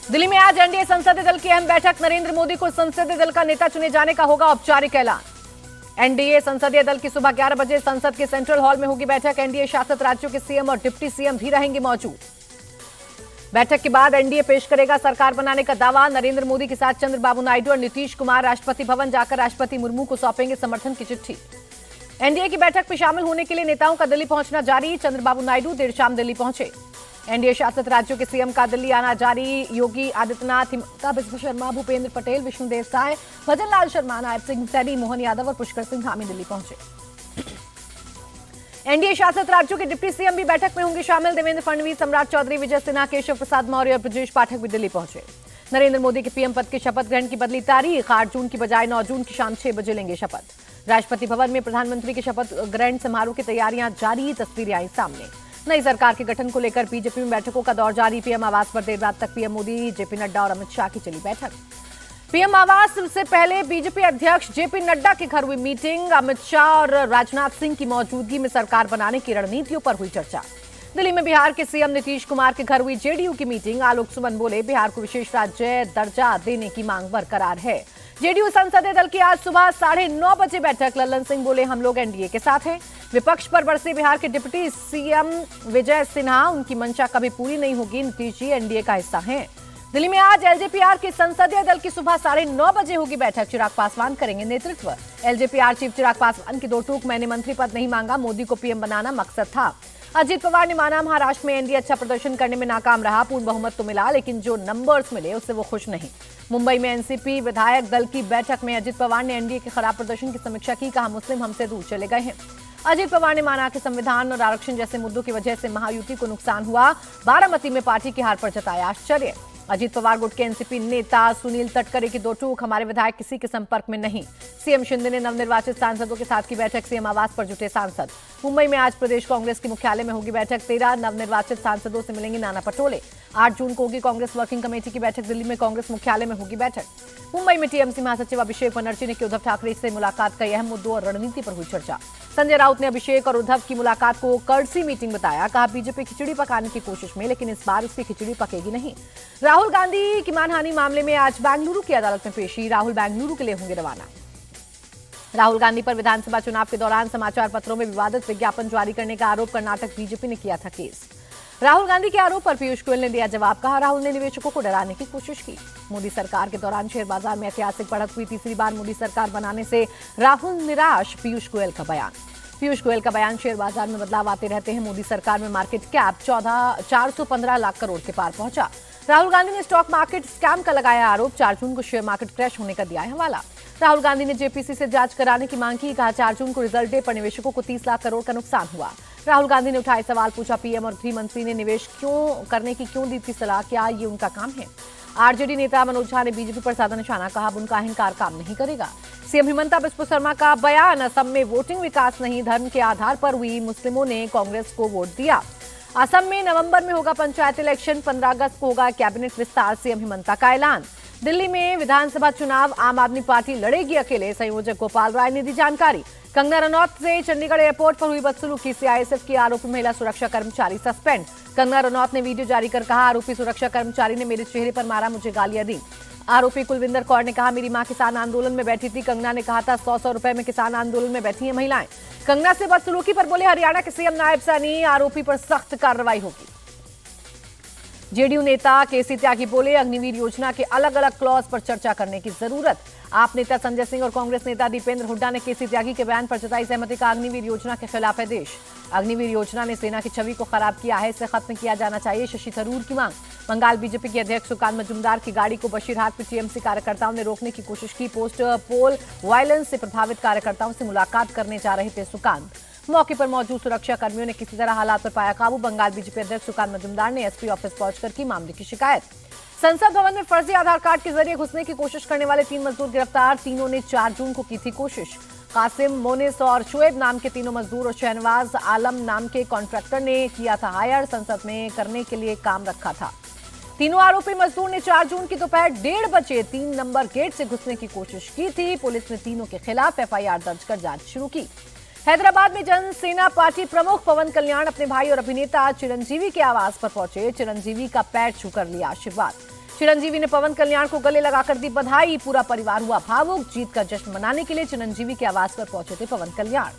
दिल्ली में आज एनडीए संसदीय दल की अहम बैठक। नरेंद्र मोदी को संसदीय दल का नेता चुने जाने का होगा औपचारिक ऐलान। एनडीए संसदीय दल की सुबह 11 बजे संसद के सेंट्रल हॉल में होगी बैठक। एनडीए शासित राज्यों के सीएम और डिप्टी सीएम भी रहेंगे मौजूद। बैठक के बाद एनडीए पेश करेगा सरकार बनाने का दावा। नरेंद्र मोदी के साथ चंद्रबाबू नायडू और नीतीश कुमार राष्ट्रपति भवन जाकर राष्ट्रपति मुर्मू को सौंपेंगे समर्थन की चिट्ठी। एनडीए की बैठक में शामिल होने के लिए नेताओं का दिल्ली पहुंचना जारी। चंद्रबाबू नायडू देर शाम दिल्ली पहुंचे। एनडीए शासित राज्यों के सीएम का दिल्ली आना जारी। योगी आदित्यनाथ, हिमंता बिस्वा शर्मा, भूपेंद्र पटेल, विष्णुदेव साय, भजन लाल शर्मा, नायब सिंह सैनी, मोहन यादव और पुष्कर सिंह धामी दिल्ली पहुंचे। एनडीए शासित राज्यों के डिप्टी सीएम भी बैठक में होंगे शामिल। देवेंद्र फडणवीस, सम्राट चौधरी, विजय सिन्हा, केशव प्रसाद मौर्य और ब्रजेश पाठक भी दिल्ली पहुंचे। नरेंद्र मोदी के पीएम पद के शपथ ग्रहण की बदली तारीख। 8 जून की बजाय 9 जून की शाम 6 बजे लेंगे शपथ। राष्ट्रपति भवन में प्रधानमंत्री के शपथ ग्रहण समारोह की तैयारियां जारी। तस्वीरें आई सामने। नई सरकार के गठन को लेकर बीजेपी में बैठकों का दौर जारी। पीएम आवास पर देर रात तक पीएम मोदी, जेपी नड्डा और अमित शाह की चली बैठक। पीएम आवास से पहले बीजेपी अध्यक्ष जेपी नड्डा के घर हुई मीटिंग। अमित शाह और राजनाथ सिंह की मौजूदगी में सरकार बनाने की रणनीतियों पर हुई चर्चा। दिल्ली में बिहार के सीएम नीतीश कुमार के घर हुई जेडीयू की मीटिंग। आलोक सुमन बोले, बिहार को विशेष राज्य दर्जा देने की मांग बरकरार है। जेडीयू संसदीय दल की आज सुबह 9:30 बजे बैठक। लल्लन सिंह बोले, हम लोग एनडीए के साथ हैं। विपक्ष पर बरसे बिहार के डिप्टी सीएम विजय सिन्हा, उनकी मंशा कभी पूरी नहीं होगी। नीतीश जी एनडीए का हिस्सा हैं। दिल्ली में आज एलजेपीआर की संसदीय दल की सुबह 9:30 बजे होगी बैठक। चिराग पासवान करेंगे नेतृत्व। एलजेपीआर चीफ चिराग पासवान की दो टूक, मैंने मंत्री पद नहीं मांगा, मोदी को पीएम बनाना मकसद था। अजित पवार ने माना, महाराष्ट्र में एनडीए अच्छा प्रदर्शन करने में नाकाम रहा। पूर्ण बहुमत तो मिला, लेकिन जो नंबर्स मिले उससे वो खुश नहीं। मुंबई में एनसीपी विधायक दल की बैठक में अजित पवार ने एनडीए के खराब प्रदर्शन की समीक्षा की। कहा, मुस्लिम हमसे दूर चले गए हैं। अजित पवार ने माना कि संविधान और आरक्षण जैसे मुद्दों की वजह से महायुति को नुकसान हुआ। बारामती में पार्टी की हार पर जताया आश्चर्य। अजित पवार गुट के एनसीपी नेता सुनील तटकरे की दो टूक, हमारे विधायक किसी के संपर्क में नहीं। सीएम शिंदे ने नवनिर्वाचित सांसदों के साथ की बैठक। सीएम आवास पर जुटे सांसद। मुंबई में आज प्रदेश कांग्रेस के मुख्यालय में होगी बैठक। 13 नवनिर्वाचित सांसदों से मिलेंगे नाना पटोले। 8 जून को होगी कांग्रेस वर्किंग कमेटी की बैठक। दिल्ली में कांग्रेस मुख्यालय में होगी बैठक। मुंबई में टीएमसी महासचिव अभिषेक बनर्जी ने की उद्धव ठाकरे से मुलाकात। कई अहम मुद्दों और रणनीति पर हुई चर्चा। संजय राउत ने अभिषेक और उद्धव की मुलाकात को कर्टसी मीटिंग बताया। कहा, बीजेपी खिचड़ी पकाने की कोशिश में, लेकिन इस बार उसकी खिचड़ी पकेगी नहीं। राहुल गांधी की मानहानि मामले में आज बेंगलुरु की अदालत में पेशी। राहुल बेंगलुरु के लिए होंगे रवाना। राहुल गांधी पर विधानसभा चुनाव के दौरान समाचार पत्रों में विवादित विज्ञापन जारी करने का आरोप कर्नाटक बीजेपी ने किया था केस। राहुल गांधी के आरोप पर पीयूष गोयल ने दिया जवाब। कहा, राहुल ने निवेशकों को डराने की कोशिश की। मोदी सरकार के दौरान शेयर बाजार में ऐतिहासिक बढ़त हुई। तीसरी बार मोदी सरकार बनाने से राहुल निराश। पीयूष गोयल का बयान। पीयूष गोयल का बयान, शेयर बाजार में बदलाव आते रहते हैं। मोदी सरकार में मार्केट कैप 415 लाख करोड़ के पार पहुंचा। राहुल गांधी ने स्टॉक मार्केट स्कैम का लगाया आरोप। 4 जून को शेयर मार्केट क्रैश होने का दिया है हवाला। राहुल गांधी ने जेपीसी से जांच कराने की मांग की। कहा, 4 जून को रिजल्ट डे पर निवेशकों को 30 लाख करोड़ का नुकसान हुआ। राहुल गांधी ने उठाए सवाल। पूछा, पीएम और गृह मंत्री ने निवेश करने की क्यों दी थी सलाह? क्या ये उनका काम है? आरजेडी नेता मनोज झा ने बीजेपी पर साधा निशाना। कहा, उनका अहंकार काम नहीं करेगा। सीएम हिमंता बिस्वा शर्मा का बयान। असम में वोटिंग विकास नहीं, धर्म के आधार पर हुई। मुस्लिमों ने कांग्रेस को वोट दिया। असम में नवंबर में होगा पंचायत इलेक्शन। 15 अगस्त को होगा कैबिनेट विस्तार। सीएम हिमंता का ऐलान। दिल्ली में विधानसभा चुनाव आम आदमी पार्टी लड़ेगी अकेले। संयोजक गोपाल राय ने दी जानकारी। कंगना रनौत से चंडीगढ़ एयरपोर्ट पर हुई बदसलूकी। सीआईएसएफ की आरोपी महिला सुरक्षा कर्मचारी सस्पेंड। कंगना रनौत ने वीडियो जारी कर कहा, आरोपी सुरक्षा कर्मचारी ने मेरे चेहरे पर मारा, मुझे गालियां दी। आरोपी कुलविंदर कौर ने कहा, मेरी मां किसान आंदोलन में बैठी थी। कंगना ने कहा था 100 रुपए में किसान आंदोलन में बैठी हैं महिलाएं। कंगना से बदसलूकी पर बोले हरियाणा के सीएम नायब सैनी, आरोपी पर सख्त कार्रवाई होगी। जेडीयू नेता केसी त्यागी बोले, अग्निवीर योजना के अलग अलग क्लॉज पर चर्चा करने की जरूरत। आप नेता संजय सिंह और कांग्रेस नेता दीपेंद्र हुड्डा ने केसी त्यागी के बयान पर जताई सहमति। का अग्निवीर योजना के खिलाफ है देश। अग्निवीर योजना ने सेना की छवि को खराब किया है, इसे खत्म किया जाना चाहिए। शशि थरूर की मांग। बंगाल बीजेपी के अध्यक्ष सुकांत मजूमदार की गाड़ी को बशीरहाट में टीएमसी कार्यकर्ताओं ने रोकने की कोशिश की। पोस्ट पोल वायलेंस से प्रभावित कार्यकर्ताओं से मुलाकात करने जा रहे थे सुकांत। मौके पर मौजूद सुरक्षा कर्मियों ने किसी तरह हालात पर पाया काबू। बंगाल बीजेपी अध्यक्ष सुकांत मजूमदार ने एसपी ऑफिस पहुंचकर की मामले की शिकायत। संसद भवन में फर्जी आधार कार्ड के जरिए घुसने की कोशिश करने वाले 3 मजदूर गिरफ्तार। तीनों ने 4 जून को की थी कोशिश। कासिम, मोनिस और शुएब नाम के तीनों मजदूर और शहनवाज आलम नाम के कॉन्ट्रैक्टर ने किया था हायर। संसद में करने के लिए काम रखा था। तीनों आरोपी मजदूर ने 4 जून की दोपहर 1:30 बजे 3 नंबर गेट से घुसने की कोशिश की थी। पुलिस ने तीनों के खिलाफ एफआईआर दर्ज कर जांच शुरू की। हैदराबाद में जनसेना पार्टी प्रमुख पवन कल्याण अपने भाई और अभिनेता चिरंजीवी के आवास पर पहुंचे। चिरंजीवी का पैर छूकर लिया आशीर्वाद। चिरंजीवी ने पवन कल्याण को गले लगाकर दी बधाई। पूरा परिवार हुआ भावुक। जीत का जश्न मनाने के लिए चिरंजीवी के आवास पर पहुंचे थे पवन कल्याण।